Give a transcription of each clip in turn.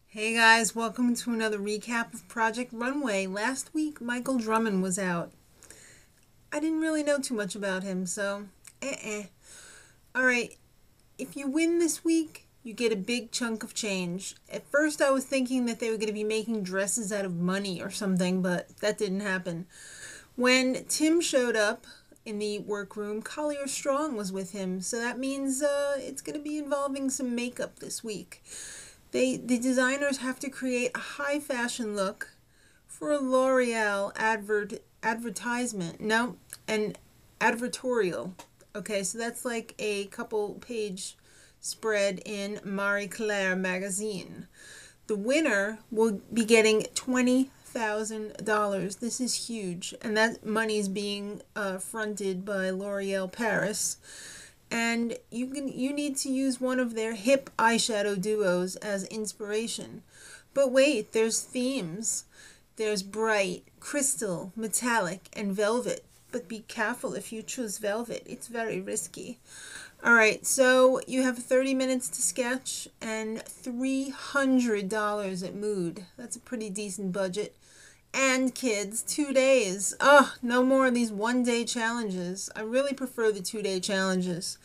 Hey guys, welcome to another recap of Project Runway. Last week, Michael Drummond was out. I didn't really know too much about him, so Alright, if you win this week, you get a big chunk of change. At first I was thinking that they were going to be making dresses out of money or something, but that didn't happen. When Tim showed up in the workroom, Collier Strong was with him, so that means it's going to be involving some makeup this week. The designers have to create a high fashion look for a L'Oreal advertisement. No, an advertorial. Okay, so that's like a couple page spread in Marie Claire magazine. The winner will be getting $20,000. This is huge, and that money is being fronted by L'Oreal Paris. And you need to use one of their hip eyeshadow duos as inspiration. But wait, there's themes. There's bright, crystal, metallic, and velvet. But be careful if you choose velvet. It's very risky. Alright, so you have 30 minutes to sketch and $300 at Mood. That's a pretty decent budget. And kids, 2 days. Oh, no more of these one-day challenges. I really prefer the 2-day challenges.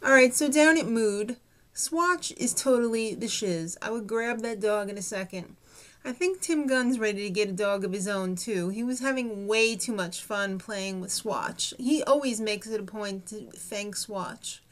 Alright, so down at Mood, Swatch is totally the shiz. I would grab that dog in a second. I think Tim Gunn's ready to get a dog of his own, too. He was having way too much fun playing with Swatch. He always makes it a point to thank Swatch.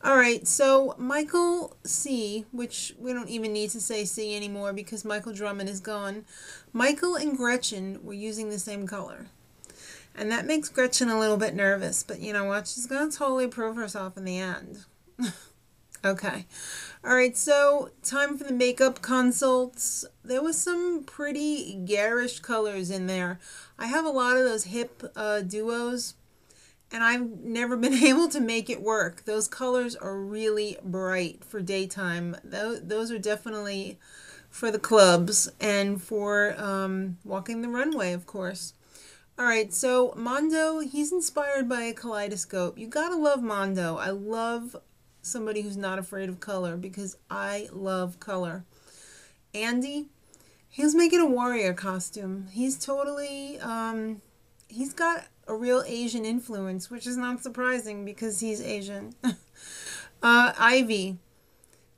Alright, so Michael C., which we don't even need to say C anymore because Michael Drummond is gone. Michael and Gretchen were using the same color. And that makes Gretchen a little bit nervous, but you know what? She's going to totally prove herself in the end. Okay. Alright, so time for the makeup consults. There was some pretty garish colors in there. I have a lot of those hip duos, and I've never been able to make it work. Those colors are really bright for daytime. Those are definitely for the clubs and for walking the runway, of course. Alright, so Mondo, he's inspired by a kaleidoscope. You gotta love Mondo. I love somebody who's not afraid of color because I love color. Andy, he's making a warrior costume. He's totally, he's got a real Asian influence, which is not surprising because he's Asian. Ivy,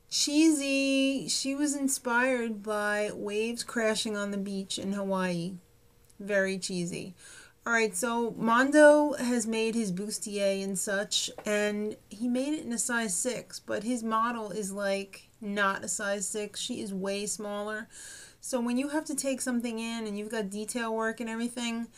cheesy. She was inspired by waves crashing on the beach in Hawaii. Very cheesy. Alright, so Mondo has made his bustier and such, and he made it in a size 6, but his model is like not a size 6. She is way smaller. So when you have to take something in and you've got detail work and everything,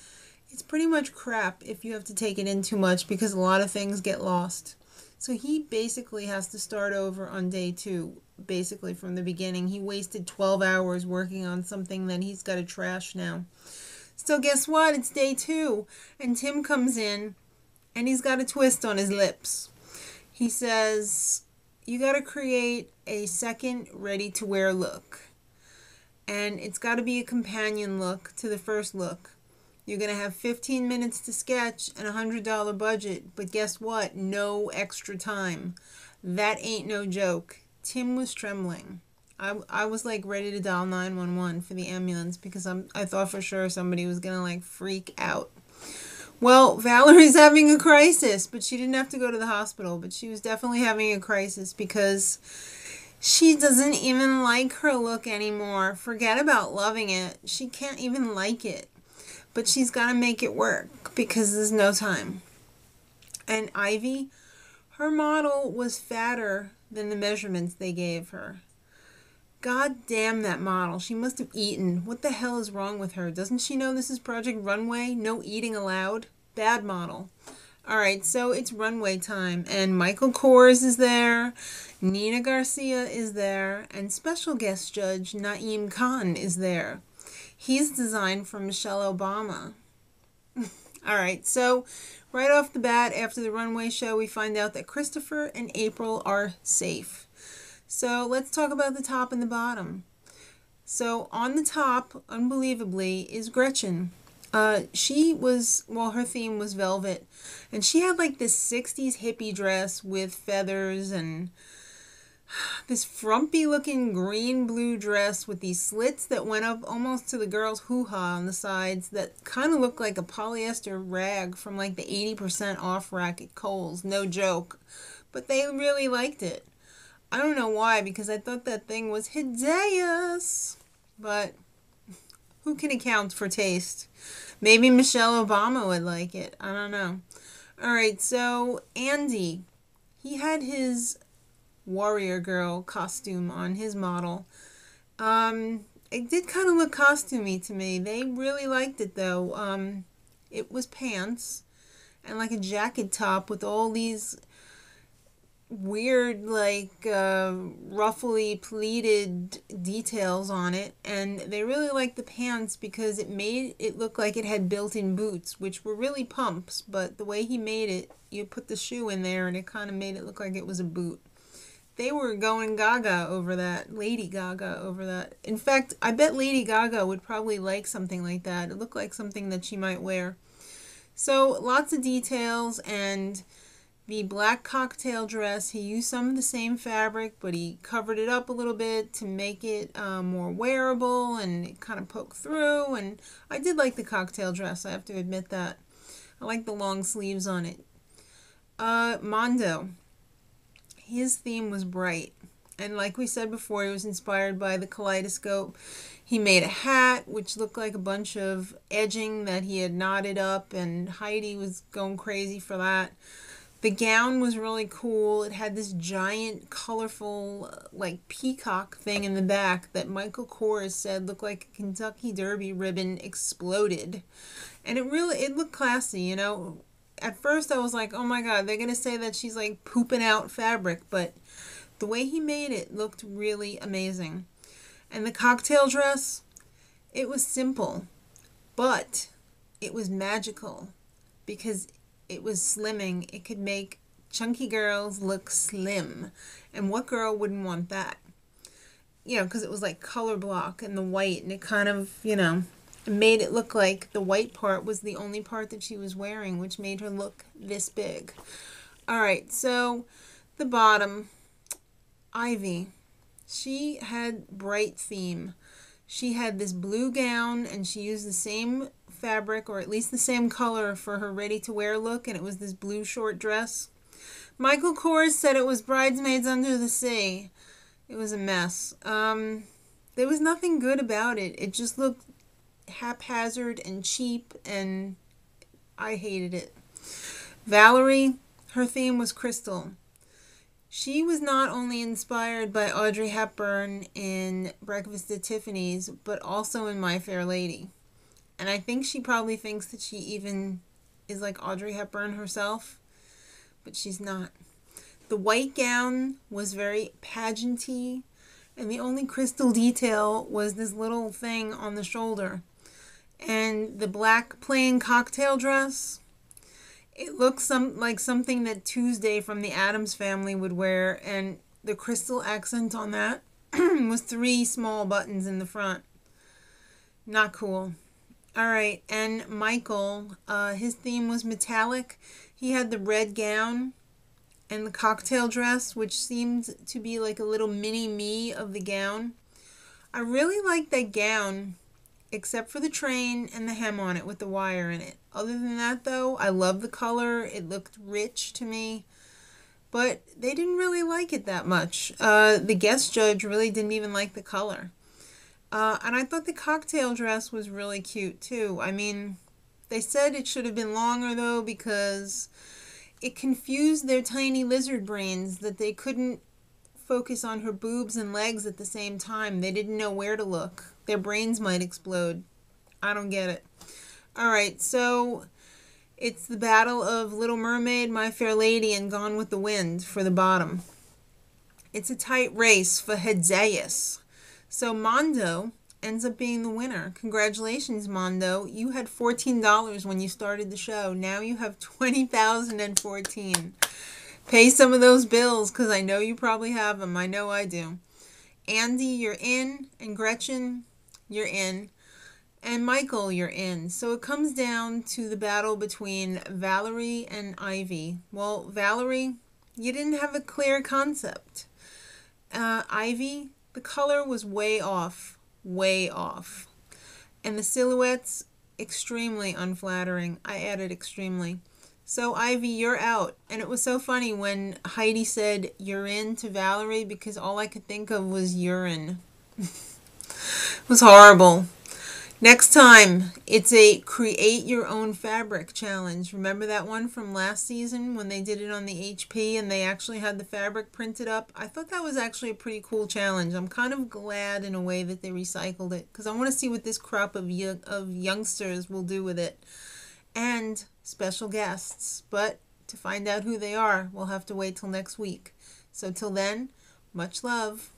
it's pretty much crap if you have to take it in too much because a lot of things get lost. So he basically has to start over on day 2, basically from the beginning. He wasted 12 hours working on something that he's got to trash now. So guess what? It's day 2, and Tim comes in, and he's got a twist on his lips. He says, you got to create a second ready-to-wear look, and it's got to be a companion look to the first look. You're going to have 15 minutes to sketch and a $100 budget, but guess what? No extra time. That ain't no joke. Tim was trembling. I was like ready to dial 911 for the ambulance because I thought for sure somebody was going to like freak out. Well, Valerie's having a crisis, but she didn't have to go to the hospital, but she was definitely having a crisis because she doesn't even like her look anymore. Forget about loving it. She can't even like it. But she's got to make it work because there's no time. And Ivy, her model was fatter than the measurements they gave her. God damn that model. She must have eaten. What the hell is wrong with her? Doesn't she know this is Project Runway? No eating allowed? Bad model. Alright, so it's runway time. And Michael Kors is there. Nina Garcia is there. And special guest judge Naeem Khan is there. He's designed for Michelle Obama. Alright, so right off the bat, after the runway show, we find out that Christopher and April are safe. So let's talk about the top and the bottom. So on the top, unbelievably, is Gretchen. She was, well, her theme was velvet. And she had like this 60s hippie dress with feathers and this frumpy looking green blue dress with these slits that went up almost to the girl's hoo-ha on the sides that kind of looked like a polyester rag from like the 80% off rack at Kohl's. No joke. But they really liked it. I don't know why, because I thought that thing was hideous. But who can account for taste? Maybe Michelle Obama would like it. I don't know. All right, so Andy, he had his warrior girl costume on his model. It did kind of look costumey to me. They really liked it though. It was pants and like a jacket top with all these weird like ruffly pleated details on it, and they really liked the pants because it made it look like it had built-in boots, which were really pumps, but the way he made it, you put the shoe in there and it kind of made it look like it was a boot. They were going gaga over that, Lady Gaga over that. In fact, I bet Lady Gaga would probably like something like that. It looked like something that she might wear. So lots of details. And the black cocktail dress, he used some of the same fabric, but he covered it up a little bit to make it more wearable, and it kind of poked through. And I did like the cocktail dress, I have to admit that. I like the long sleeves on it. Mondo, his theme was bright. And like we said before, he was inspired by the kaleidoscope. He made a hat, which looked like a bunch of edging that he had knotted up, and Heidi was going crazy for that. The gown was really cool. It had this giant, colorful, like peacock thing in the back that Michael Kors said looked like a Kentucky Derby ribbon exploded. And it looked classy, you know. At first I was like, oh my god, they're going to say that she's like pooping out fabric, but the way he made it looked really amazing. And the cocktail dress, it was simple, but it was magical because it was slimming. It could make chunky girls look slim. And what girl wouldn't want that? You know, because it was like color block and the white, and it kind of, you know, it made it look like the white part was the only part that she was wearing, which made her look this big. All right, so the bottom, Ivy, she had bright theme. She had this blue gown, and she used the same fabric, or at least the same color, for her ready-to-wear look, and it was this blue short dress. Michael Kors said it was Bridesmaids Under the Sea. It was a mess. There was nothing good about it. It just looked haphazard and cheap, and I hated it. Valerie, her theme was crystal. She was not only inspired by Audrey Hepburn in Breakfast at Tiffany's, but also in My Fair Lady. And I think she probably thinks that she even is like Audrey Hepburn herself, but she's not. The white gown was very pageanty, and the only crystal detail was this little thing on the shoulder. And the black plain cocktail dress, it looks like something that Tuesday from the Addams Family would wear, and the crystal accent on that was 3 small buttons in the front. Not cool. All right, and Michael, his theme was metallic. He had the red gown and the cocktail dress, which seemed to be like a little mini me of the gown. I really liked that gown, except for the train and the hem on it with the wire in it. Other than that, though, I love the color. It looked rich to me, but they didn't really like it that much. The guest judge really didn't even like the color. And I thought the cocktail dress was really cute, too. I mean, they said it should have been longer, though, because it confused their tiny lizard brains that they couldn't focus on her boobs and legs at the same time. They didn't know where to look. Their brains might explode. I don't get it. All right, so it's the battle of Little Mermaid, My Fair Lady, and Gone with the Wind for the bottom. It's a tight race for Hedayas. So Mondo ends up being the winner. Congratulations, Mondo. You had $14 when you started the show. Now you have $20,014. Pay some of those bills, because I know you probably have them. I know I do. Andy, you're in, and Gretchen, you're in. And Michael, you're in. So it comes down to the battle between Valerie and Ivy. Well, Valerie, you didn't have a clear concept. Ivy, the color was way off. Way off. And the silhouettes, extremely unflattering. I added extremely. So, Ivy, you're out. And it was so funny when Heidi said you're in to Valerie because all I could think of was urine. It was horrible. Next time, it's a create your own fabric challenge. Remember that one from last season when they did it on the HP and they actually had the fabric printed up? I thought that was actually a pretty cool challenge. I'm kind of glad in a way that they recycled it because I want to see what this crop of youngsters will do with it. And special guests. But to find out who they are, we'll have to wait till next week. So till then, much love.